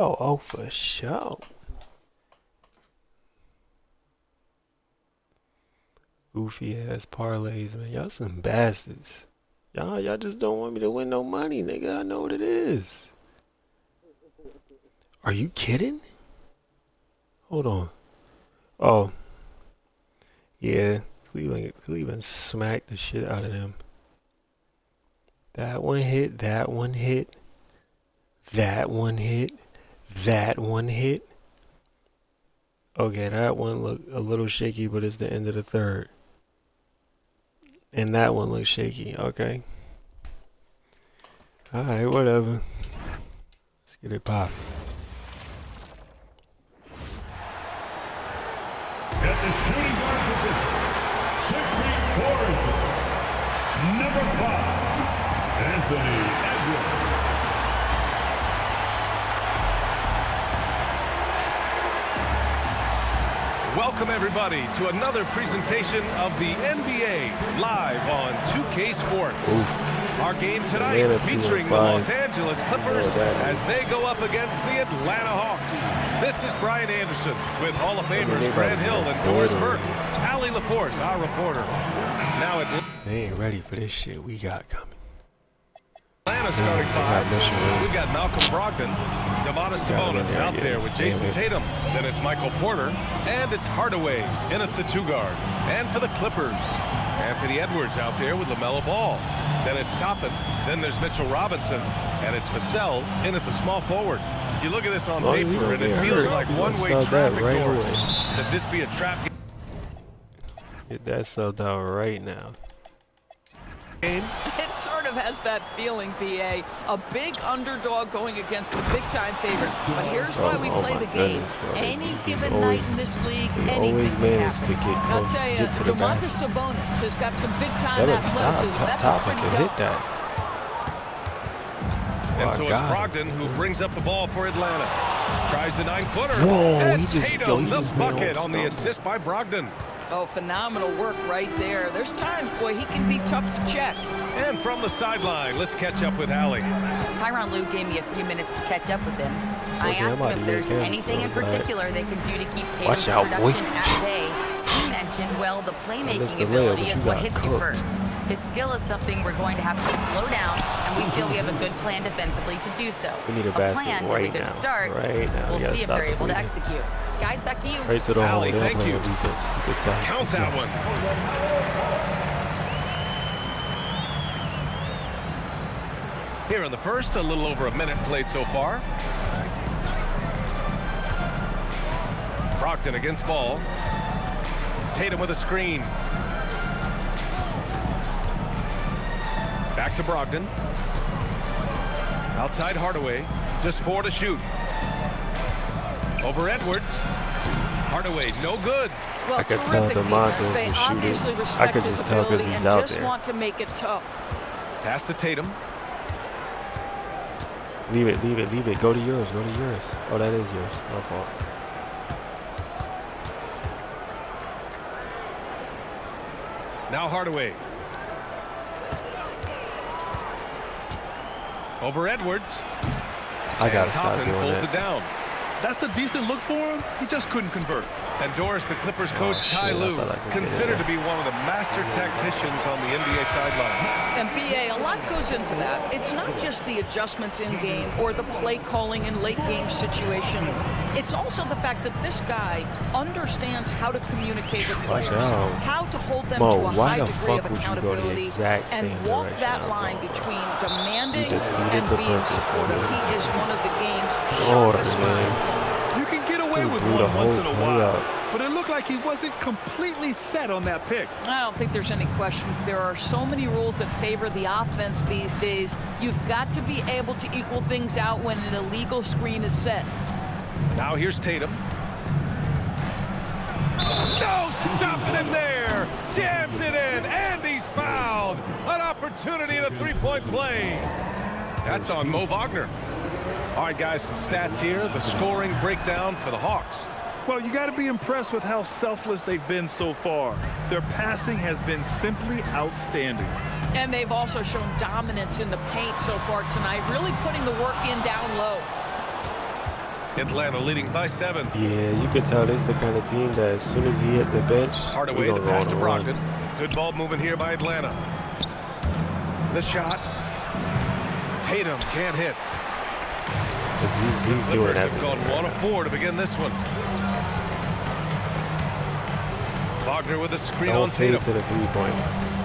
Oh, for sure. Goofy ass parlays, man. Y'all some bastards. Y'all just don't want me to win no money, nigga. I know what it is. Are you kidding? Hold on. Oh. Yeah. Cleveland smacked the shit out of them. That one hit. That one hit. That one hit. That one hit. Okay, that one looked a little shaky, but it's the end of the third. And that one looks shaky. Okay. Alright, whatever. Let's get it popping. At the shooting guard position, 6'4", number 5, Anthony Edwards. Welcome everybody to another presentation of the NBA live on 2K Sports. Oof. Our game tonight featuring the Los Angeles Clippers as they go up against the Atlanta Hawks. This is Brian Anderson with Hall of Famers Grant Hill and Doris Burke. Allie LaForce, our reporter. Now they ain't ready for this shit we got coming. Atlanta starting five. We've got Malcolm Brogdon, Domantas Sabonis out there with Jason Tatum. Then it's Michael Porter, and it's Hardaway in at the 2-guard. And for the Clippers, Anthony Edwards out there with LaMelo Ball. Then it's Toppin. Then there's Mitchell Robinson, and it's Vassell in at the small forward. You look at this on paper, and it feels like one-way traffic doors. Could this be a trap game? Get that subbed out right now. It sort of has that feeling, BA. A big underdog going against the big-time favorite. But here's why we play the game. Any given night in this league, anything can happen. I'll tell you, Domantas Sabonis has got some big-time athleticism. That's pretty hit that. And so it's Brogdon who brings up the ball for Atlanta. Tries the 9-footer. Whoa, and he just Tatum, the bucket on the assist by Brogdon. Oh, phenomenal work right there. There's times, boy, he can be tough to check. And from the sideline, let's catch up with Allie. Tyronn Lue gave me a few minutes to catch up with him. I asked him if there's anything in particular they can do to keep Tatum's production at bay. He mentioned, well, the playmaking ability is what hits you first. His skill is something we're going to have to slow down, and we feel we have a good plan defensively to do so. We need a plan is a good start. We'll see if they're able to execute. Guys, back to you. Right to the Allie, thank you. Count that one. Here in the first, a little over a minute played so far. Brogdon against ball. Tatum with a screen. Back to Brogdon. Outside Hardaway. Just 4 to shoot. Over Edwards. Hardaway, no good. Well, I could tell Domantas was shooting. I could just tell because he's out there. Want to make it tough. Pass to Tatum. Leave it. Go to yours. Oh, that is yours. No fault. Now Hardaway. Over Edwards. I gotta stop doing pulls that. It down. That's a decent look for him. He just couldn't convert. And Doris, the Clippers coach, Ty Lue, considered to be one of the master tacticians on the NBA sideline. And BA, a lot goes into that. It's not just the adjustments in game or the play calling in late game situations. It's also the fact that this guy understands how to communicate with players, how to hold them to a high degree of accountability, and walk that line between demanding and being supportive. He is one of the game's sharpest minds. You can get away with one once in a while, but it looked like he wasn't completely set on that pick. I don't think there's any question. There are so many rules that favor the offense these days. You've got to be able to equal things out when an illegal screen is set. Now here's Tatum. No, stopping him there. Jams it in, and he's fouled. An opportunity in a three-point play. That's on Mo Wagner. All right, guys, some stats here. The scoring breakdown for the Hawks. Well, you got to be impressed with how selfless they've been so far. Their passing has been simply outstanding. And they've also shown dominance in the paint so far tonight, really putting the work in down low. Atlanta leading by 7. Yeah, you can tell this is the kind of team that as soon as he hit the bench, Hardaway the pass to Brogdon. Good ball movement here by Atlanta. The shot. Tatum can't hit. He's doing that. Have gone 1 of 4 to begin this one. Wagner with a screen on Tatum. Don't fade to the three-point.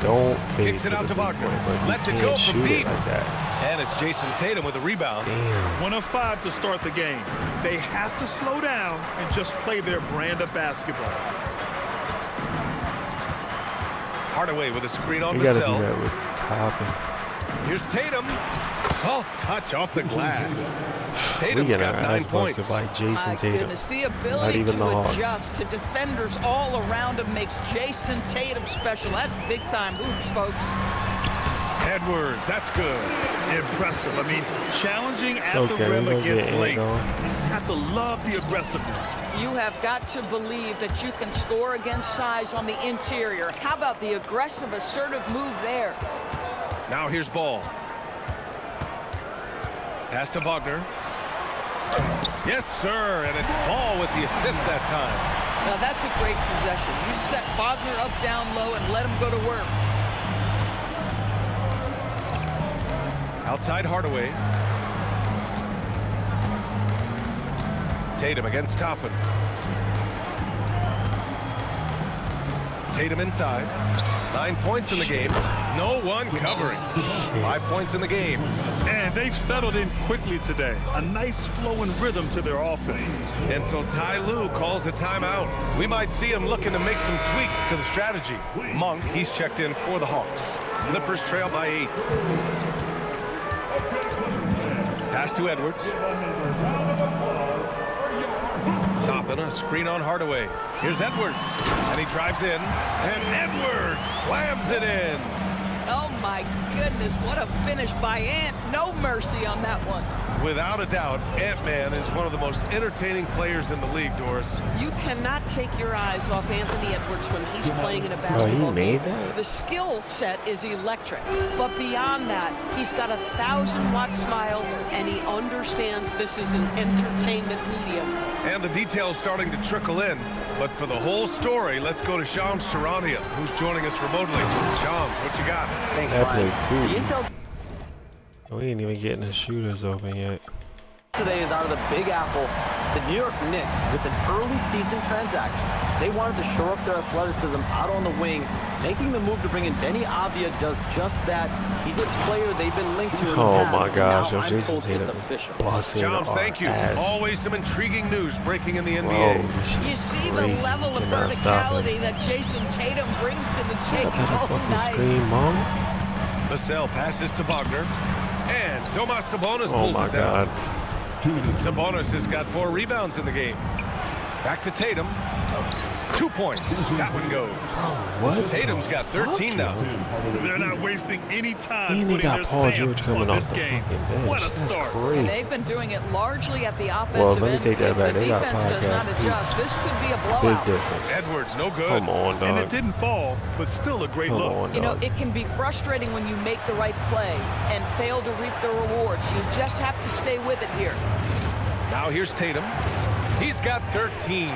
Don't fade Kicks it to out the to Wagner. three-point. Lets it go from deep. Like that. And it's Jason Tatum with a rebound. Damn. 1 of 5 to start the game. They have to slow down and just play their brand of basketball. Hardaway with a screen on You gotta Vassell. do that with Toppin. Here's Tatum. Soft touch off the glass. We Tatum's get got our 9 ass points. busted by Jason My Tatum. goodness, the Not ability even the to Hawks. adjust to defenders all around him makes Jason Tatum special. That's big-time hoops, folks. Edwards, that's good. Impressive. I mean, challenging at the Okay, rim we're gonna against get length. Ant You just have to love the aggressiveness. You have got to believe that you can score against size on the interior. How about the aggressive, assertive move there? Now here's Ball. Pass to Wagner. Yes, sir, and it's Ball with the assist that time. Now that's a great possession. You set Wagner up down low and let him go to work. Outside Hardaway. Tatum against Toppin. Tatum inside. 9 points in the game. No one covering. 5 points in the game. And they've settled in quickly today. A nice flow and rhythm to their offense. And so Ty Lue calls a timeout. We might see him looking to make some tweaks to the strategy. Monk, he's checked in for the Hawks. Clippers trail by 8. Pass to Edwards. Toppin, a screen on Hardaway. Here's Edwards, and he drives in, and Edwards slams it in. Oh my goodness, what a finish by Ant. No mercy on that one. Without a doubt, Ant-Man is one of the most entertaining players in the league, Doris. You cannot take your eyes off Anthony Edwards when he's playing in a basketball he made game. that? The skill set is electric, but beyond that, he's got a 1,000-watt smile, and he understands this is an entertainment medium. And the details starting to trickle in. But for the whole story, let's go to Shams Charania, who's joining us remotely. Shams, what you got? Thanks, That Brian. played The two. intel We ain't even getting the shooters open yet. today is out of the Big Apple. The New York Knicks, with an early season transaction, they wanted to shore up their athleticism out on the wing. Making the move to bring in Denny Avdia does just that. He's a player they've been linked to in the Oh past, my and gosh, now yo, I'm Jason told it's Tatum official. busting Shams, our thank you. ass. Always some intriguing news breaking in the NBA. Whoa, You she's see the crazy. level of Cannot stop him. verticality that Jason Tatum brings to the Set table. up that Oh, fucking nice. screen, mom. Vassell passes to Wagner. And Domas Sabonis Oh pulls my it down. god. Sabonis has got 4 rebounds in the game. Back to Tatum. 2 points. That one goes. What? Tatum's the got 13 fuck, now. yo? They're not wasting any time And they putting got their Paul stamp George coming on off this the game. fucking bench. What a That's start. crazy. They've been doing it largely at the offensive Well, let me end. take that If back. the They got defense does not podcast beat. adjust, this could be a Big blowout. difference. Edwards, no good. Come on, And dog. it didn't fall, but still a great Come look. on, You know, dog. it can be frustrating when you make the right play and fail to reap the rewards. You just have to stay with it here. Now here's Tatum. He's got 13.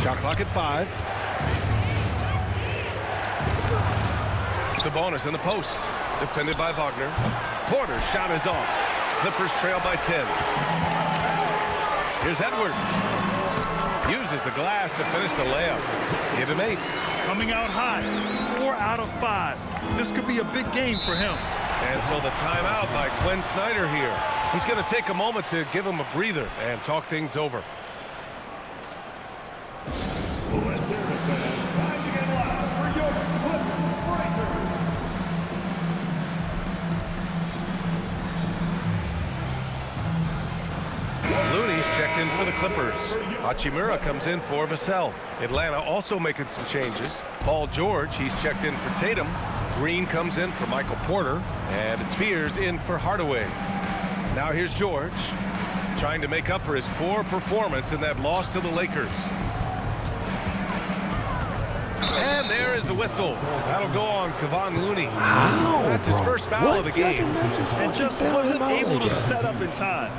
Shot clock at 5. Sabonis in the post. Defended by Wagner. Porter's shot is off. Clippers trail by 10. Here's Edwards. Uses the glass to finish the layup. Give him 8. Coming out hot, 4 out of 5. This could be a big game for him. And so the timeout by Quinn Snyder here. He's going to take a moment to give him a breather and talk things over. Looney's checked in for the Clippers. Hachimura comes in for Vassell. Atlanta also making some changes. Paul George, he's checked in for Tatum. Green comes in for Michael Porter. And it's Fears in for Hardaway. Now here's George, trying to make up for his poor performance in that loss to the Lakers. And there is the whistle. That'll go on Kevon Looney. How, That's his first foul of the game. And just wasn't able to set up in time.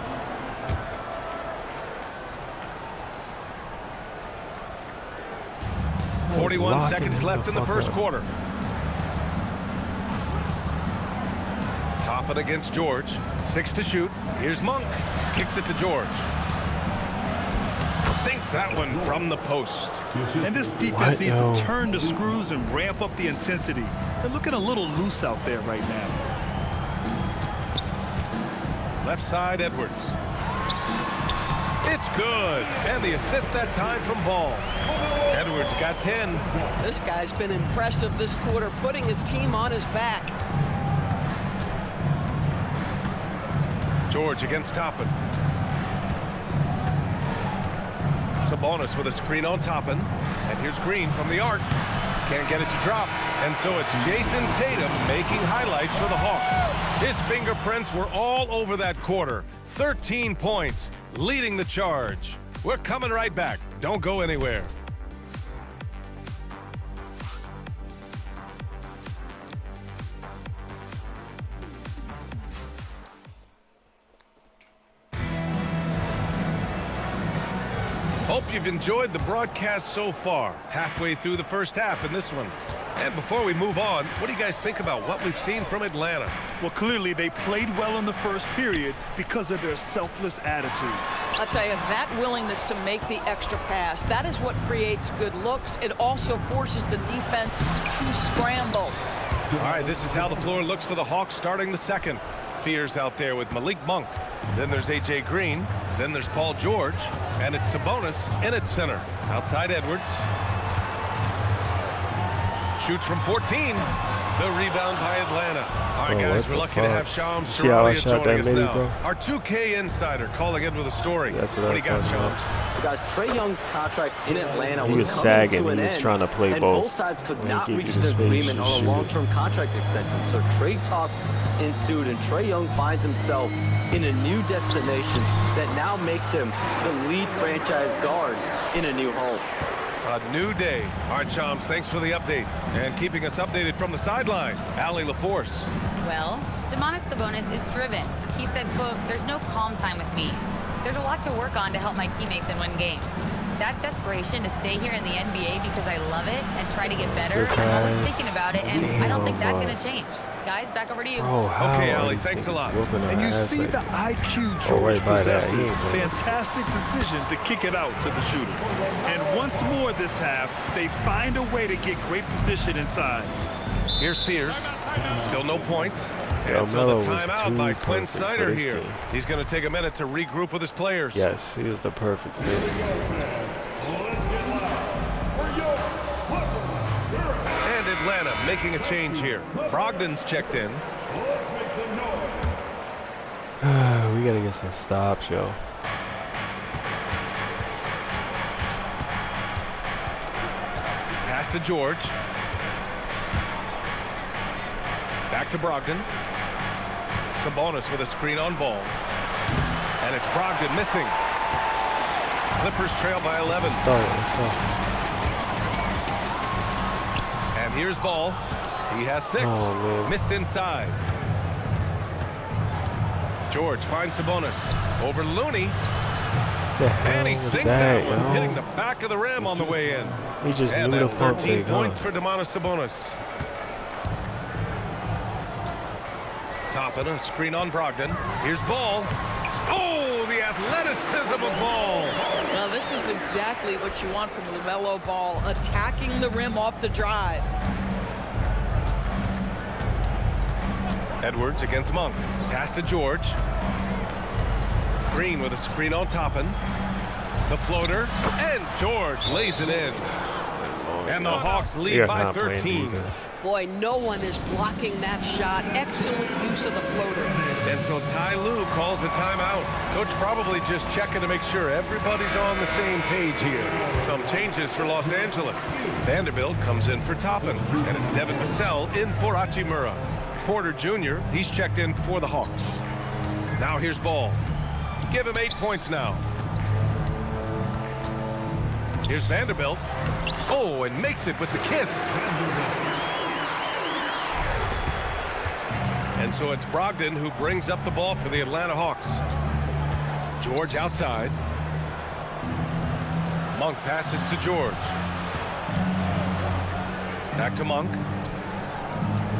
That 41 seconds left in the first quarter. Toppin against George. 6 to shoot. Here's Monk. Kicks it to George. Sinks that one from the post. And this defense needs to turn the screws and ramp up the intensity. They're looking a little loose out there right now. Left side, Edwards. It's good. And the assist that time from Ball. Edwards got 10. This guy's been impressive this quarter, putting his team on his back. George against Toppin. Sabonis with a screen on Toppin. And here's Green from the arc. Can't get it to drop. And so it's Jason Tatum making highlights for the Hawks. His fingerprints were all over that quarter. 13 points, leading the charge. We're coming right back. Don't go anywhere. Hope you've enjoyed the broadcast so far. Halfway through the first half in this one. And before we move on, what do you guys think about what we've seen from Atlanta? Well, clearly they played well in the first period because of their selfless attitude. I'll tell you, that willingness to make the extra pass, that is what creates good looks. It also forces the defense to scramble. All right, this is how the floor looks for the Hawks starting the second. Fears out there with Malik Monk. Then there's A.J. Green. Then there's Paul George. And it's Sabonis in at center. Outside Edwards. Shoots from 14. The rebound by Atlanta. All right, guys, we're lucky to have Shams Charania joining us now. Bro? Our 2K insider calling in with a story. That's what do you got, Shams? Guys, Trae Young's contract in Atlanta he was sagging. He was trying to play both. Both sides could not reach an agreement on a long-term contract extension. So trade talks ensued, and Trae Young finds himself in a new destination that now makes him the lead franchise guard in a new home. A new day. All right, Chomps, thanks for the update. And keeping us updated from the sideline, Allie LaForce. Well, Domantas Sabonis is driven. He said, quote, "There's no calm time with me. There's a lot to work on to help my teammates and win games. That desperation to stay here in the NBA because I love it and try to get better, I'm always thinking about it, and I don't think that's going to change." Guys, back over to you. Okay, Allie, thanks a lot. And you see the IQ George possesses. Fantastic decision to kick it out to the shooter. And once more this half, they find a way to get great position inside. Here's Fears. Still no points. And so the timeout by Quinn Snyder here. He's going to take a minute to regroup with his players. Yes, he is the perfect fit. And Atlanta making a change here. Brogdon's checked in. We got to get some stops, yo. Pass to George. Back to Brogdon. Sabonis with a screen on Ball. And it's Brogdon missing. Clippers trail by 11. Let's go. And here's Ball. He has 6. Oh, missed inside. George finds Sabonis. Over Looney. And he sinks that one, hitting the back of the rim on the way in. He just and knew that's the pump 13 fake, points for Domantas Sabonis. Toppin, a screen on Brogdon. Here's Ball. Oh, the athleticism of Ball. Well, this is exactly what you want from LaMelo Ball, attacking the rim off the drive. Edwards against Monk. Pass to George. Green with a screen on Toppin. The floater, and George lays it in. And the Hawks lead by 13. Boy, no one is blocking that shot. Excellent use of the floater. And so Ty Lue calls a timeout. Coach probably just checking to make sure everybody's on the same page here. Some changes for Los Angeles. Vanderbilt comes in for Toppin, and it's Devin Vassell in for Hachimura. Porter Jr., he's checked in for the Hawks. Now here's Ball. Give him 8 points now. Here's Vanderbilt. Oh, and makes it with the kiss. And so it's Brogdon who brings up the ball for the Atlanta Hawks. George outside. Monk passes to George. Back to Monk.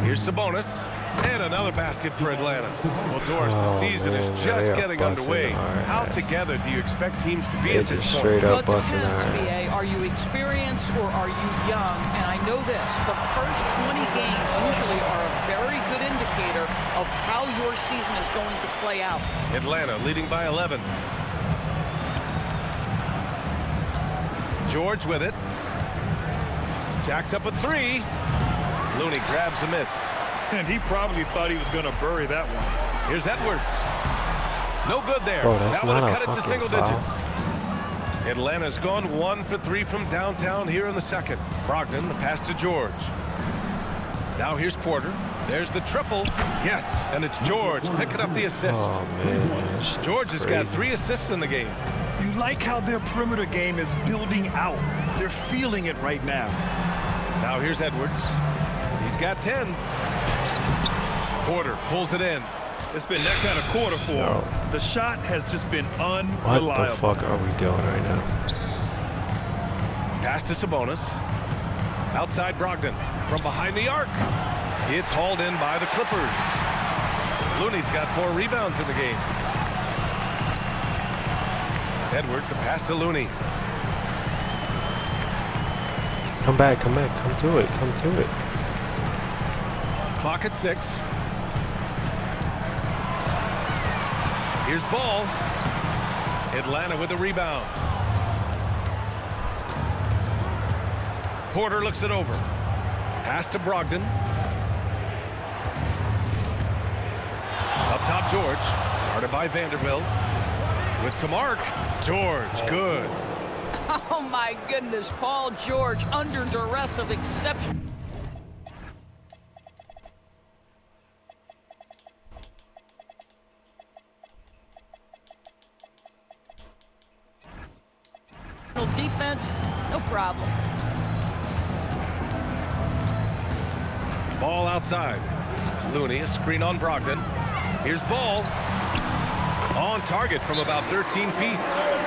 Here's Sabonis. And another basket for Atlanta. Well, Doris, the season is just getting underway. How together do you expect teams to be at this point? Straight up well, it busting depends, our BA. Are you experienced or are you young? And I know this. The first 20 games usually are a very good indicator of how your season is going to play out. Atlanta leading by 11. George with it. Jacks up a three. Looney grabs a miss. And he probably thought he was going to bury that one. Here's Edwards. No good there. Bro, that's that would not have a cut it to single foul. digits. Atlanta's gone 1 for 3 from downtown here in the second. Brogdon, the pass to George. Now here's Porter. There's the triple. Yes, and it's George picking up the assist. Oh, man. George has got 3 assists in the game. You like how their perimeter game is building out. They're feeling it right now. Now here's Edwards. He's got 10. Porter pulls it in. It's been that kind of quarter for him. The shot has just been unreliable. What the fuck are we doing right now? Pass to Sabonis. Outside Brogdon. From behind the arc. It's hauled in by the Clippers. Looney's got 4 rebounds in the game. Edwards, a pass to Looney. Come back, come back, come to it, come to it. Clock at 6. Here's Ball. Atlanta with a rebound. Porter looks it over. Pass to Brogdon. Up top, George. Guarded by Vanderbilt. With some arc. George, good. Oh, my goodness. Paul George under duress of exception. Defense, no problem. Ball outside. Looney, a screen on Brogdon. Here's Ball. On target from about 13 feet.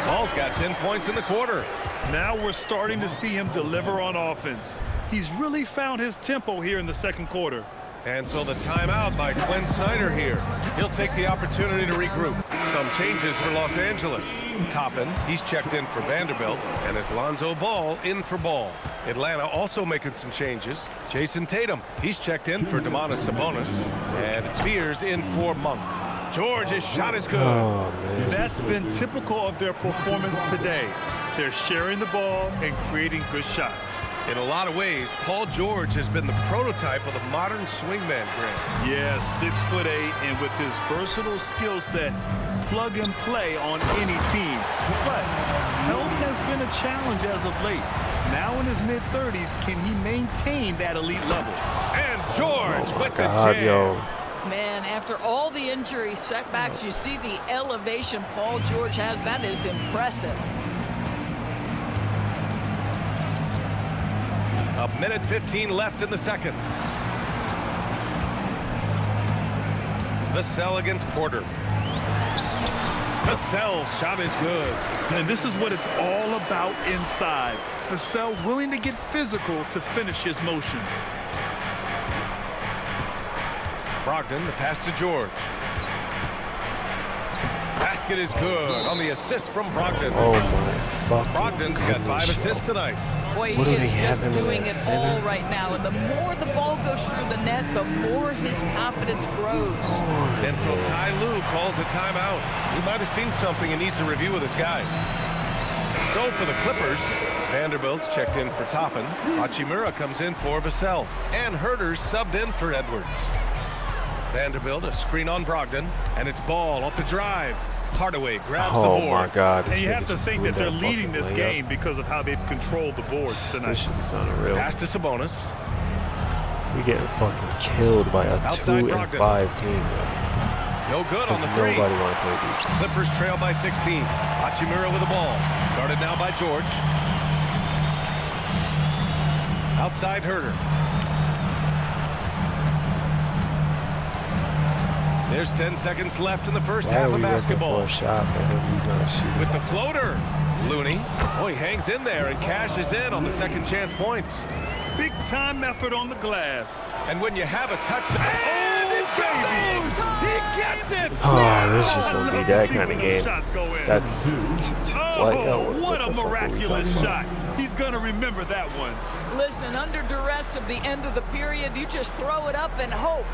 Ball's got 10 points in the quarter. Now we're starting to see him deliver on offense. He's really found his tempo here in the second quarter. And so the timeout by Quinn Snyder here. He'll take the opportunity to regroup. Some changes for Los Angeles. Toppin, he's checked in for Vanderbilt, and it's Lonzo Ball in for Ball. Atlanta also making some changes. Jason Tatum, he's checked in for Domantas Sabonis, and it's Fears in for Monk. George's shot is good. Oh, man. That's been typical of their performance today. They're sharing the ball and creating good shots. In a lot of ways, Paul George has been the prototype of the modern swingman, Grant. Yeah, 6'8", and with his versatile skill set, plug and play on any team. But health has been a challenge as of late. Now in his mid-30s, can he maintain that elite level? And George with the God, jam. Man, after all the injury setbacks, you see the elevation Paul George has. That is impressive. A minute 15 left in the second. Vassell against Porter. Vassell's shot is good. And this is what it's all about inside. Vassell willing to get physical to finish his motion. Brogdon, the pass to George. Basket is good on the assist from Brogdon. Oh my fuck. Brogdon's got 5 assists tonight. Boy, What do he they is have just in doing that it center? all right now. And the more the ball goes through the net, the more his confidence grows. And so Ty Lue calls a timeout. He might have seen something and needs to review with his guys. So for the Clippers, Vanderbilt's checked in for Toppin. Hachimura comes in for Vassell. And Herter's subbed in for Edwards. Vanderbilt, a screen on Brogdon. And it's Ball off the drive. Hardaway grabs the board. Oh my God. And you have to think that they're leading this game because of how they've controlled the boards tonight. This shit's unreal. Pass to Sabonis. We getting fucking killed by a Outside 2 and Brogdon. 5 team. No good on the three. Nobody want to play defense. Clippers trail by 16. Hachimura with the ball. Guarded now by George. Outside Herter. There's 10 seconds left in the first half of basketball. For a shot for him? He's not shooting. With the floater, Looney. Oh, he hangs in there and cashes in on the second chance points. Big time effort on the glass. And when you have a touchdown, and it goes! He gets it! Oh, this is just gonna be that kind of game. That's what a miraculous shot. He's gonna remember that one. Listen, under duress of the end of the period, you just throw it up and hope.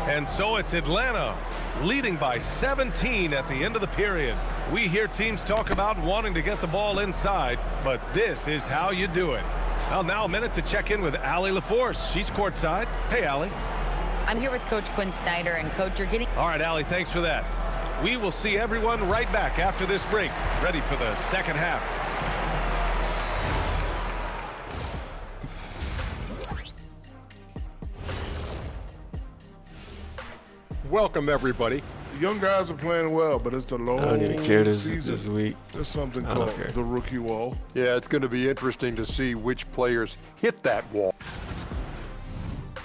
And so it's Atlanta leading by 17 at the end of the period. We hear teams talk about wanting to get the ball inside, but this is how you do it. Well, now a minute to check in with Allie LaForce. She's courtside. Hey, Allie. I'm here with Coach Quinn Snyder, and Coach, you're getting... All right, Allie, thanks for that. We will see everyone right back after this break, ready for the second half. Welcome, everybody. The young guys are playing well, but it's the long season. I don't even care this week. There's something called the rookie wall. Yeah, it's going to be interesting to see which players hit that wall.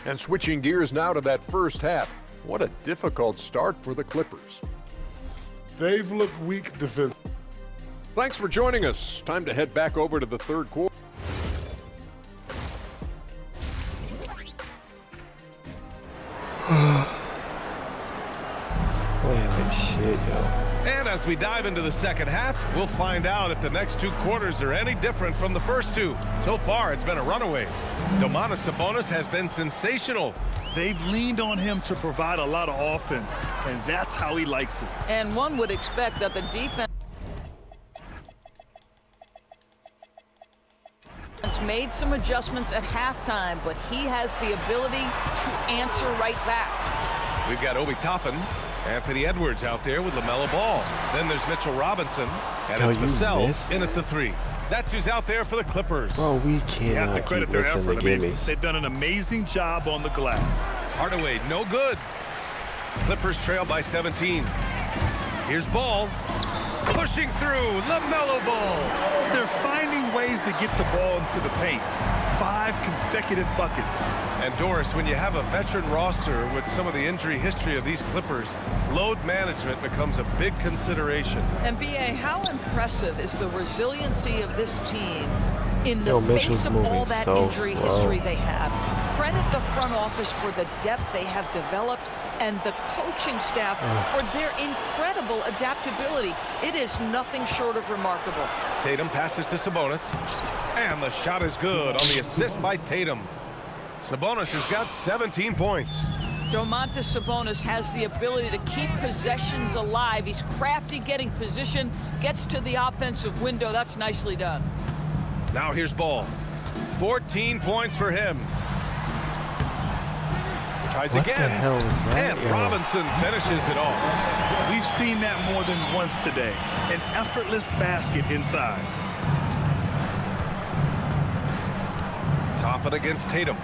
And switching gears now to that first half. What a difficult start for the Clippers. They've looked weak defensively. Thanks for joining us. Time to head back over to the third quarter. Shit, yo. And as we dive into the second half, we'll find out if the next two quarters are any different from the first two. So far, it's been a runaway. Domantas Sabonis has been sensational. They've leaned on him to provide a lot of offense, and that's how he likes it. And one would expect that the defense made some adjustments at halftime, but he has the ability to answer right back. We've got Obi Toppin, Anthony Edwards out there with LaMelo Ball. Then there's Mitchell Robinson, and it's Vassell in at the three. That's who's out there for the Clippers. Bro, we cannot keep missing the gimmies. They've done an amazing job on the glass. Hardaway, no good. Clippers trail by 17. Here's Ball. Pushing through, LaMelo Ball. They're finding ways to get the ball into the paint. 5 consecutive buckets. And Doris, when you have a veteran roster with some of the injury history of these Clippers, load management becomes a big consideration. And B.A., how impressive is the resiliency of this team in the face of all that injury history they have? Credit the front office for the depth they have developed and the coaching staff for their incredible adaptability. It is nothing short of remarkable. Tatum passes to Sabonis, and the shot is good on the assist by Tatum. Sabonis has got 17 points. Domantas Sabonis has the ability to keep possessions alive. He's crafty getting position, gets to the offensive window. That's nicely done. Now here's Ball. 14 points for him. Tries what again. The hell is that? And Robinson finishes it off. We've seen that more than once today. An effortless basket inside. Toppin against Tatum.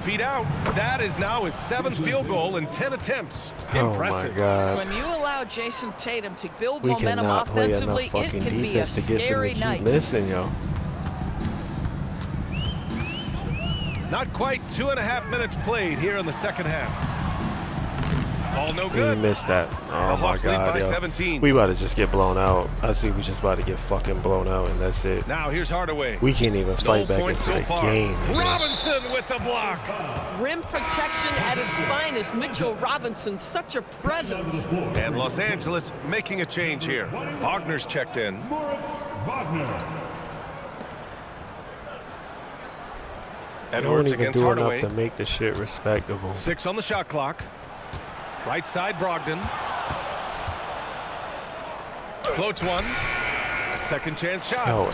Feet out. That is now his 7th field goal in 10 attempts. Impressive. Oh my God. When you allow Jason Tatum to build momentum offensively, it can be a scary night. Listen, yo. Not quite 2.5 minutes played here in the second half. All no good. We missed that. Oh my God, yo. 17. We about to just get blown out. I see we just about to get fucking blown out, and that's it. Now here's Hardaway. We can't even fight back into the game. Robinson with the block. Rim protection at its finest. Mitchell Robinson, such a presence. And Los Angeles making a change here. Wagner's checked in. Edwards against Hardaway. Enough to make the shit respectable. 6 on the shot clock. Right side, Brogdon. Floats one. Second chance shot. Oh,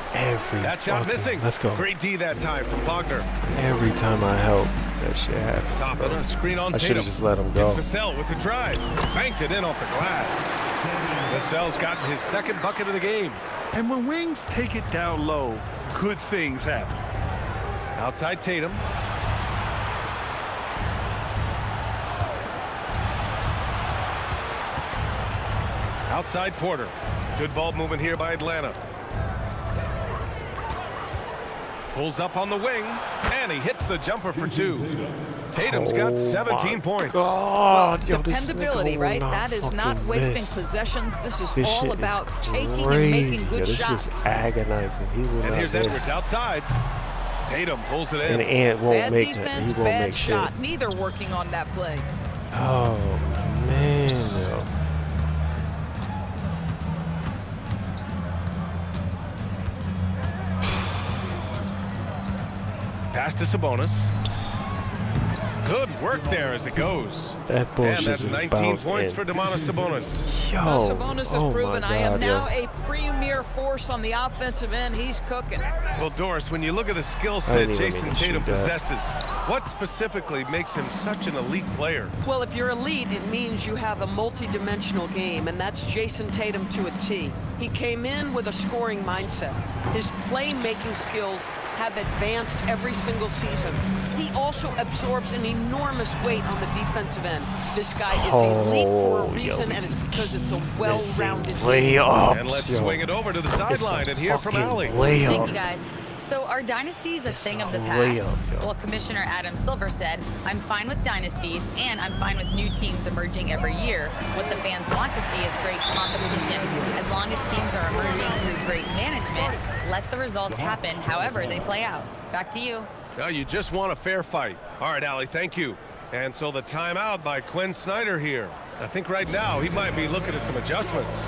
that shot missing. Let's go. Great D that time from Wagner. Every time I help, that shit happens. Top of the screen on I Tatum. should have just let him go. It's Vassell with the drive. Banked it in off the glass. Vassell's gotten his 2nd bucket of the game. And when wings take it down low, good things happen. Outside Tatum. Outside Porter. Good ball movement here by Atlanta. Pulls up on the wing, and he hits the jumper for 2. Tatum's got 17 points. God, dependability, right? That is not wasting possessions. This is all about taking and making good shots. This is agonizing. And here's Edwards outside. Tatum pulls it in. And Ant won't bad make defense, it. He won't bad make shot. shit. Neither working on that play. Oh, man. Yo. Pass to Sabonis. Good work there as it goes. That bullshit and that's just 19 points in. for Domantas Sabonis. Yo, Sabonis has proven I am now a premier force on the offensive end. He's cooking. Well, Doris, when you look at the skill set Jason Tatum possesses, what specifically makes him such an elite player? Well, if you're elite, it means you have a multi-dimensional game, and that's Jason Tatum to a T. He came in with a scoring mindset. His playmaking skills have advanced every single season. He also absorbs an enormous weight on the defensive end. This guy is elite for a reason, and it's because it's a well-rounded game. And let's swing it over to the sideline and hear from Allie. Thank you, guys. So are dynasties a thing of the past? Well, Commissioner Adam Silver said, I'm fine with dynasties, and I'm fine with new teams emerging every year. What the fans want to see is great competition. As long as teams are emerging through great management, let the results happen however they play out. Back to you. Now you just want a fair fight. All right, Allie, thank you. And so the timeout by Quinn Snyder here. I think right now he might be looking at some adjustments.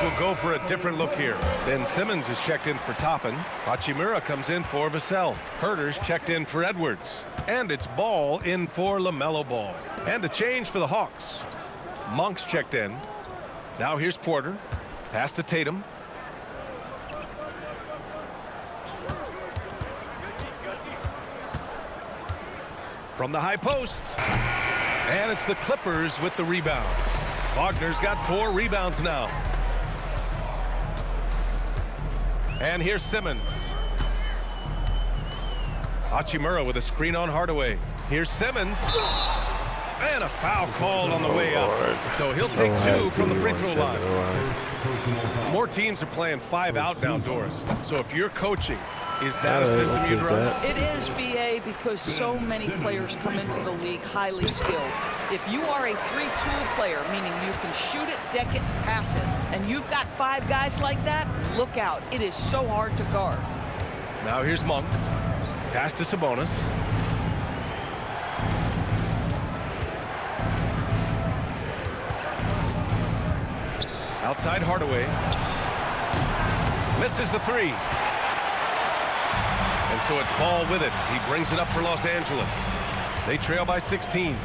Will go for a different look here. Ben Simmons is checked in for Toppin. Hachimura comes in for Vassell. Herter's checked in for Edwards. And it's Ball in for LaMelo Ball. And a change for the Hawks. Monk's checked in. Now here's Porter. Pass to Tatum. From the high post. And it's the Clippers with the rebound. Wagner's got 4 rebounds now. And here's Simmons. Hachimura with a screen on Hardaway. Here's Simmons. And a foul called on the way up. So he'll take 2 from the free throw line. More teams are playing 5 out now, Doris. So if you're coaching, is that a system you'd run? It is, BA, because so many players come into the league highly skilled. If you are a 3-tool player, meaning you can shoot it, deck it, pass it, and you've got 5 guys like that, look out. It is so hard to guard. Now here's Monk. Pass to Sabonis. Outside Hardaway. Misses the 3. And so it's Ball with it. He brings it up for Los Angeles. They trail by 16.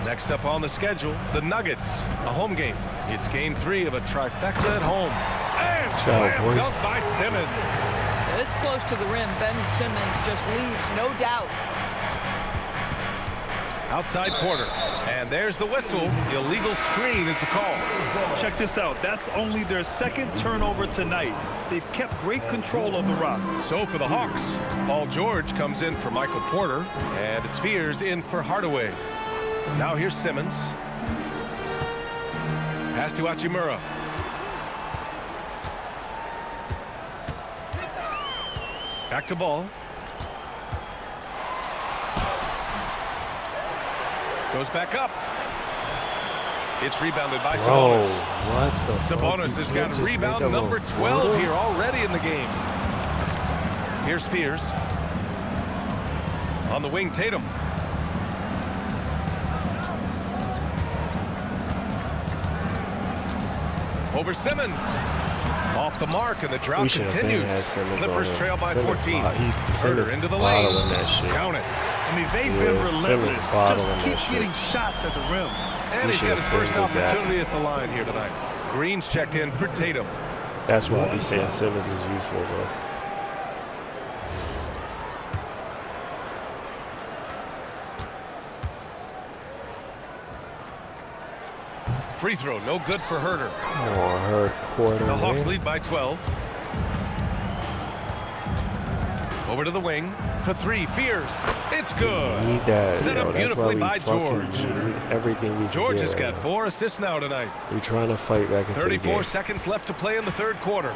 Next up on the schedule, the Nuggets, a home game. It's game 3 of a trifecta at home. And slam dunk by Simmons. This close to the rim, Ben Simmons just leaves no doubt. Outside Porter. And there's the whistle. Illegal screen is the call. Check this out. That's only their 2nd turnover tonight. They've kept great control of the rock. So for the Hawks, Paul George comes in for Michael Porter. And it's Fears in for Hardaway. Now here's Simmons. Pass to Hachimura. Back to Ball. Goes back up. It's rebounded by Sabonis. What the Sabonis has got rebound number 12 here already in the game. Here's Fears. On the wing, Tatum. Over Simmons. Off the mark, and the drought continues. Clippers trail by 14. Herter into the lane. Count it. I mean, they've been relentless. Just keep getting shots at the rim. And he's got his first opportunity at the line here tonight. Green's checked in for Tatum. That's why I be saying Simmons is useful, bro. Free throw, no good for Herter. Oh, Herter. The Hawks lead by 12. Over to the wing for three. Fears. It's good. Need that, set up beautifully by George. Everything we George get. has got 4 assists now tonight. We're trying to fight back into the game. 34 seconds left to play in the third quarter.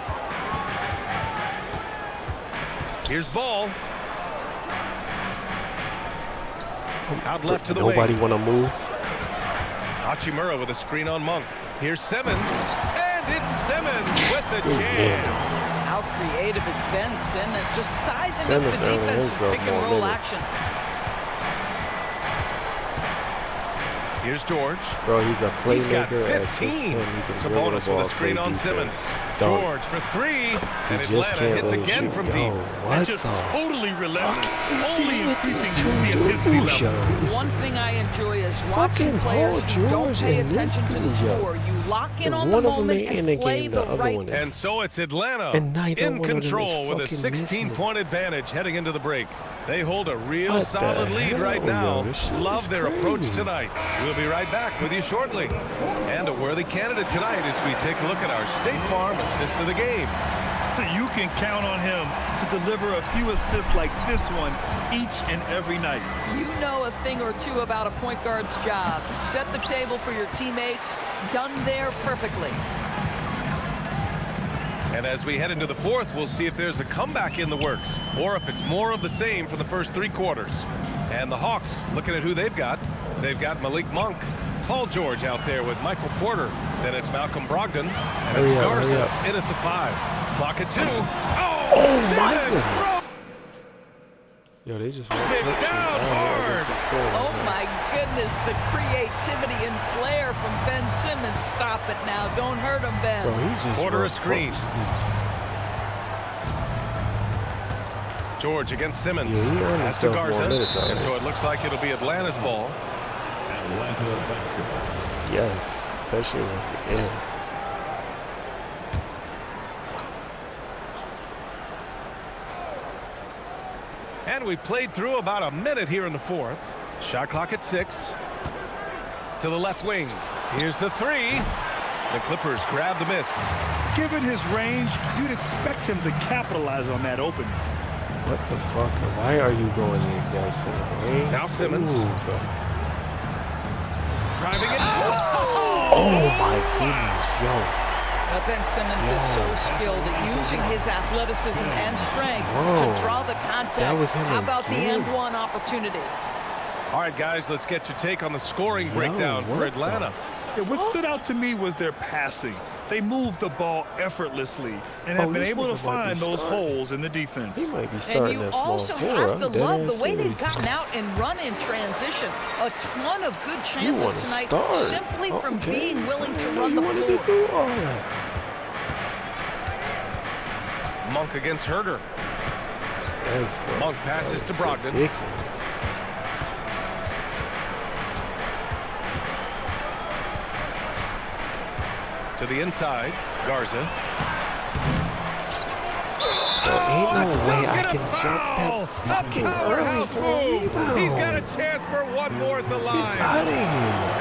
Here's Ball. Out left to the Nobody wing. want to move. Hachimura with a screen on Monk. Here's Simmons. And it's Simmons with the jam. How creative is Ben Simmons, just sizing up the defense, pick and roll action. Here's George. Bro, he's a playmaker. He's got 15. He can Sabonis with a screen on Simmons. George for 3. And Atlanta hits again from deep. And just totally relentless. Only increasing the intensity level. One thing I enjoy is watching players who don't pay attention to the score. You lock in on the moment and play the right. And so it's Atlanta in control with a 16-point advantage heading into the break. They hold a real solid lead right now. Love their approach tonight. We'll be right back with you shortly. And a worthy candidate tonight as we take a look at our State Farm assists of the game. You can count on him to deliver a few assists like this one each and every night. You know a thing or two about a point guard's job. Set the table for your teammates. Done there perfectly. And as we head into the fourth, we'll see if there's a comeback in the works or if it's more of the same for the first 3 quarters. And the Hawks, looking at who they've got Malik Monk, Paul George out there with Michael Porter. Then it's Malcolm Brogdon, and it's Garza in at the 5. Clock at 2. Oh my goodness. Yo, they just went Oh my goodness, the creativity and flair from Ben Simmons. Stop it now. Don't hurt him, Ben. Bro, he just Porter a screen. George against Simmons. Pass to Garza. And so it looks like it'll be Atlanta's ball. Yes, that shit was in. And we played through about a minute here in the fourth. Shot clock at 6. To the left wing. Here's the 3. The Clippers grab the miss. Given his range, you'd expect him to capitalize on that opening. What the fuck? Why are you going the exact same way? Now Simmons. Driving it. Oh my goodness, yo. Ben Simmons is so skilled at using his athleticism and strength to draw the contact. How about the end one opportunity? All right, guys, let's get your take on the scoring breakdown for Atlanta. What stood out to me was their passing. They moved the ball effortlessly and have been able to find those holes in the defense. He might be starting and you also have to love the way they've gotten out and run in transition. A ton of good chances tonight simply from being willing to run the floor. Monk against Herter. Monk passes to Brogdon. Ridiculous. To the inside, Garza. There ain't no way I can jump that fucking early for a rebound. He's got a chance for one more at the line. Get out of here.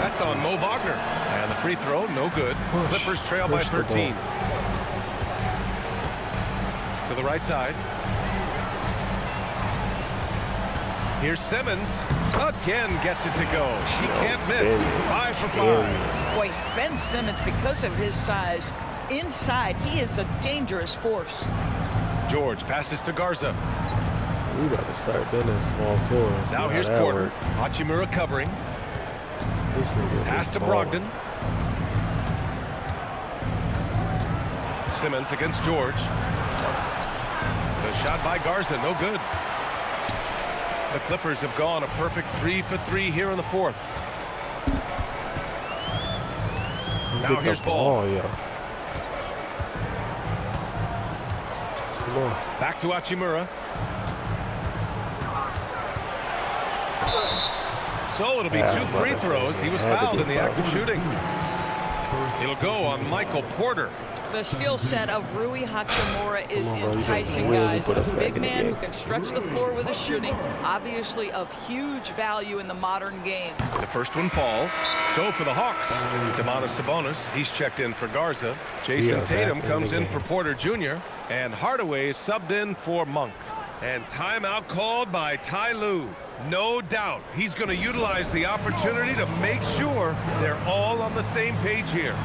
That's on Mo Wagner. And the free throw, no good. Clippers trail by 13. To the right side. Here's Simmons. Again gets it to go. He can't miss. 5 for 5. Boy, Ben Simmons, because of his size, inside, he is a dangerous force. George passes to Garza. We got to start bending small floors. Now here's Porter. Hachimura covering. Pass to Brogdon. Simmons against George. The shot by Garza, no good. The Clippers have gone a perfect 3 for 3 here in the fourth. Now here's Ball. Back to Hachimura. So it'll be 2 free throws. He was fouled in the act of shooting. It'll go on Michael Porter. The skill set of Rui Hachimura is enticing, guys. A big man who can stretch the floor with his shooting, obviously of huge value in the modern game. The first one falls. So for the Hawks, Domantas Sabonis, he's checked in for Garza. Jason Tatum comes in for Porter Jr. And Hardaway is subbed in for Monk. And timeout called by Ty Lue. No doubt he's going to utilize the opportunity to make sure they're all on the same page here.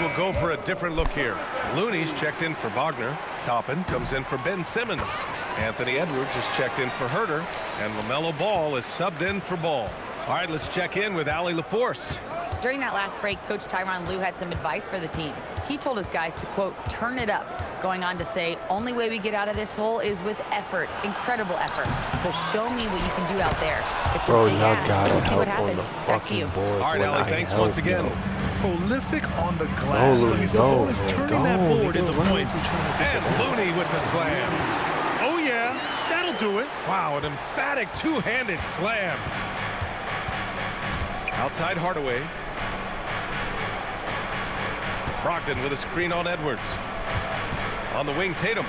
Will go for a different look here. Looney's checked in for Wagner. Toppin comes in for Ben Simmons. Anthony Edwards is checked in for Herter. And LaMelo Ball is subbed in for Ball. All right, let's check in with Allie LaForce. During that last break, Coach Tyronn Lue had some advice for the team. He told his guys to, quote, turn it up, going on to say, only way we get out of this hole is with effort, incredible effort. So show me what you can do out there. It's a big ask. We'll see what happens. Back to you. All right, Allie, thanks once again. Prolific on the glass. Sabonis turning that board into points. And Looney with the slam. Oh, yeah, that'll do it. Wow, an emphatic two-handed slam. Outside Hardaway. Brogdon with a screen on Edwards. On the wing, Tatum.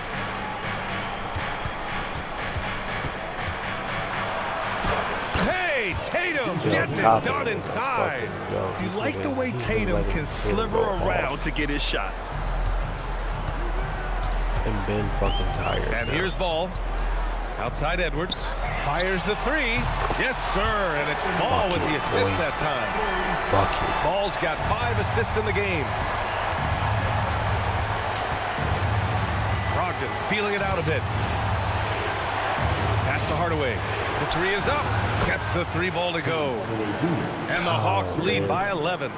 Hey, Tatum getting it done inside. You like the way Tatum can sliver around to get his shot. And Ben fucking tired. And here's Ball. Outside Edwards. Fires the three. Yes, sir. And it's Ball with the assist that time. Bucket. Ball's got 5 assists in the game. Brogdon feeling it out a bit. Pass to Hardaway. The three is up. Gets the 3 ball to go. And the Hawks lead by 11.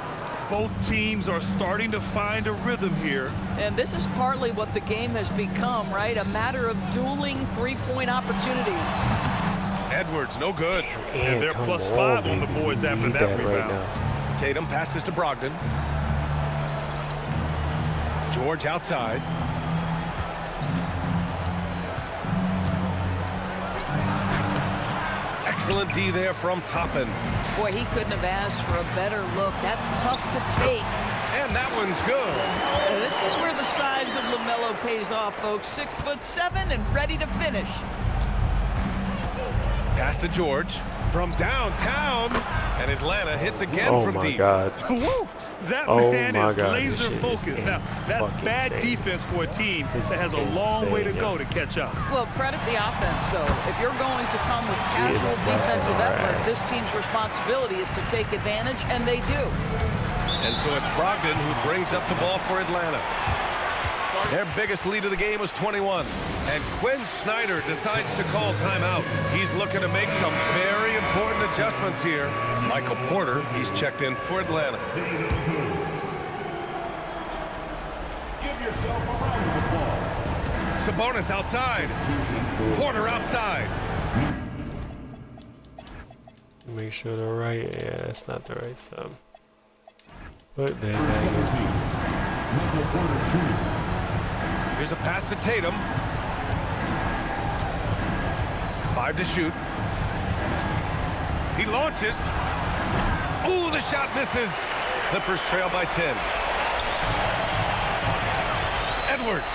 Both teams are starting to find a rhythm here. And this is partly what the game has become, right? A matter of dueling three-point opportunities. Edwards, no good. And they're +5 on the boards after that rebound. Right, Tatum passes to Brogdon. George outside. Excellent D there from Toppin. Boy, he couldn't have asked for a better look. That's tough to take. And that one's good. This is where the size of LaMelo pays off, folks. 6'7" and ready to finish. Pass to George from downtown. And Atlanta hits again from deep. God. Woo! That man is laser focused. Now, that's bad defense for a team that has a long way to go to catch up. Well, credit the offense, though. If you're going to come with casual defensive effort, this team's responsibility is to take advantage, and they do. And so it's Brogdon who brings up the ball for Atlanta. Their biggest lead of the game was 21. And Quinn Snyder decides to call timeout. He's looking to make some very important adjustments here. Michael Porter, he's checked in for Atlanta. Give yourself a round of applause. Sabonis outside. Porter outside. Make sure they're right. Yeah, that's not the right sub. But then Here's a pass to Tatum. 5 to shoot. He launches. Ooh, the shot misses. Clippers trail by 10. Edwards.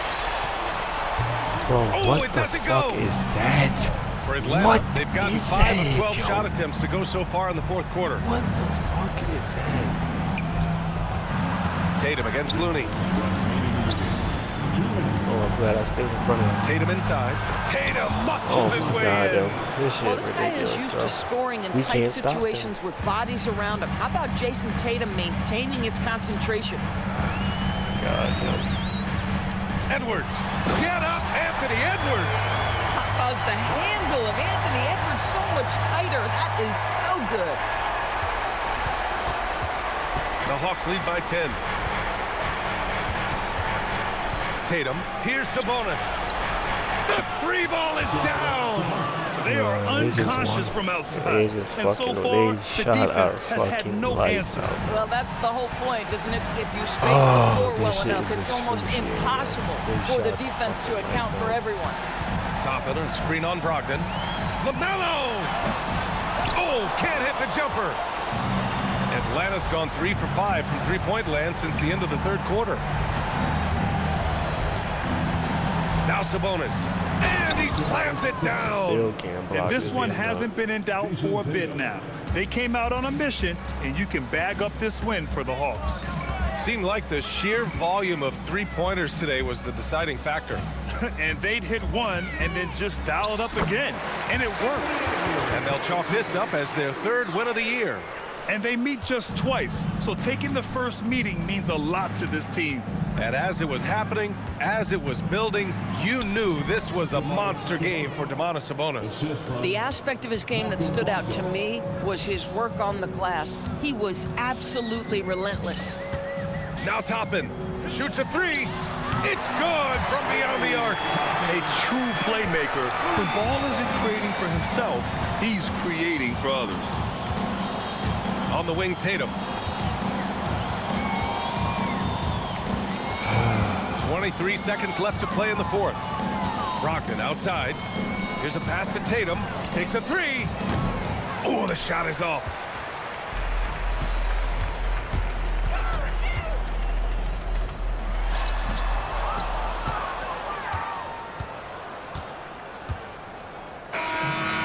Bro, what it the doesn't fuck go. is that? For Atlanta, What they've gotten is 5 of that, 12 yo? shot attempts to go so far in the fourth quarter. What the fuck is that? Tatum against Looney. Oh, I'm glad I stayed in front of him. Tatum inside. Tatum muscles his way in. Yo. This shit Well, this guy is ridiculous, used bro. to scoring in We tight can't stop situations with bodies around him. How about Jason Tatum maintaining his concentration? God, yo. Edwards. Get up, Anthony Edwards. How about the handle of Anthony Edwards so much tighter? That is so good. The Hawks lead by 10. Tatum. Here's Sabonis. The 3 ball is down. They are unconscious from outside. They just and so far, the defense has had no answer. Well, that's the whole point, isn't it? If you space the floor well enough, it's almost impossible for the defense to account for everyone. Toppin and screen on Brogdon. LaMelo! Oh, can't hit the jumper. Atlanta's gone 3 for 5 from three-point land since the end of the third quarter. Now Sabonis. And he slams it down. And this one hasn't been in doubt for a bit now. They came out on a mission, and you can bag up this win for the Hawks. Seemed like the sheer volume of three-pointers today was the deciding factor. And they'd hit one and then just dial it up again. And it worked. And they'll chalk this up as their third win of the year. And they meet just twice, so taking the first meeting means a lot to this team. And as it was happening, as it was building, you knew this was a monster game for Domantas Sabonis. The aspect of his game that stood out to me was his work on the glass. He was absolutely relentless. Now Toppin shoots a three. It's good from beyond the arc. A true playmaker. The ball isn't creating for himself, he's creating for others. On the wing, Tatum. 23 seconds left to play in the fourth. Brogdon outside. Here's a pass to Tatum. Takes a three. Oh, the shot is off.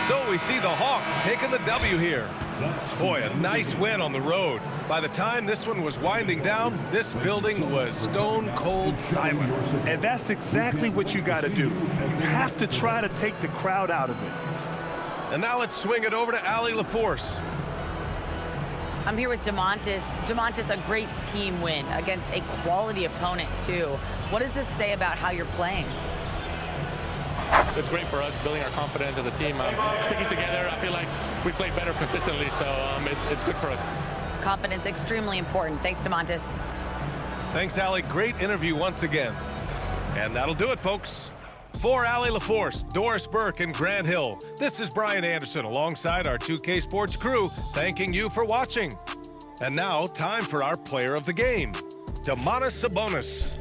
So we see the Hawks taking the W here. Boy, a nice win on the road. By the time this one was winding down, this building was stone cold silent. And that's exactly what you got to do. You have to try to take the crowd out of it. And now let's swing it over to Allie LaForce. I'm here with Domantas. Domantas, a great team win against a quality opponent, too. What does this say about how you're playing? It's great for us, building our confidence as a team, sticking together. I feel like we play better consistently, so it's good for us. Confidence extremely important. Thanks, Domantas. Thanks, Allie. Great interview once again. And that'll do it, folks. For Allie LaForce, Doris Burke, and Grant Hill, this is Brian Anderson alongside our 2K Sports crew, thanking you for watching. And now, time for our player of the game, Domantas Sabonis.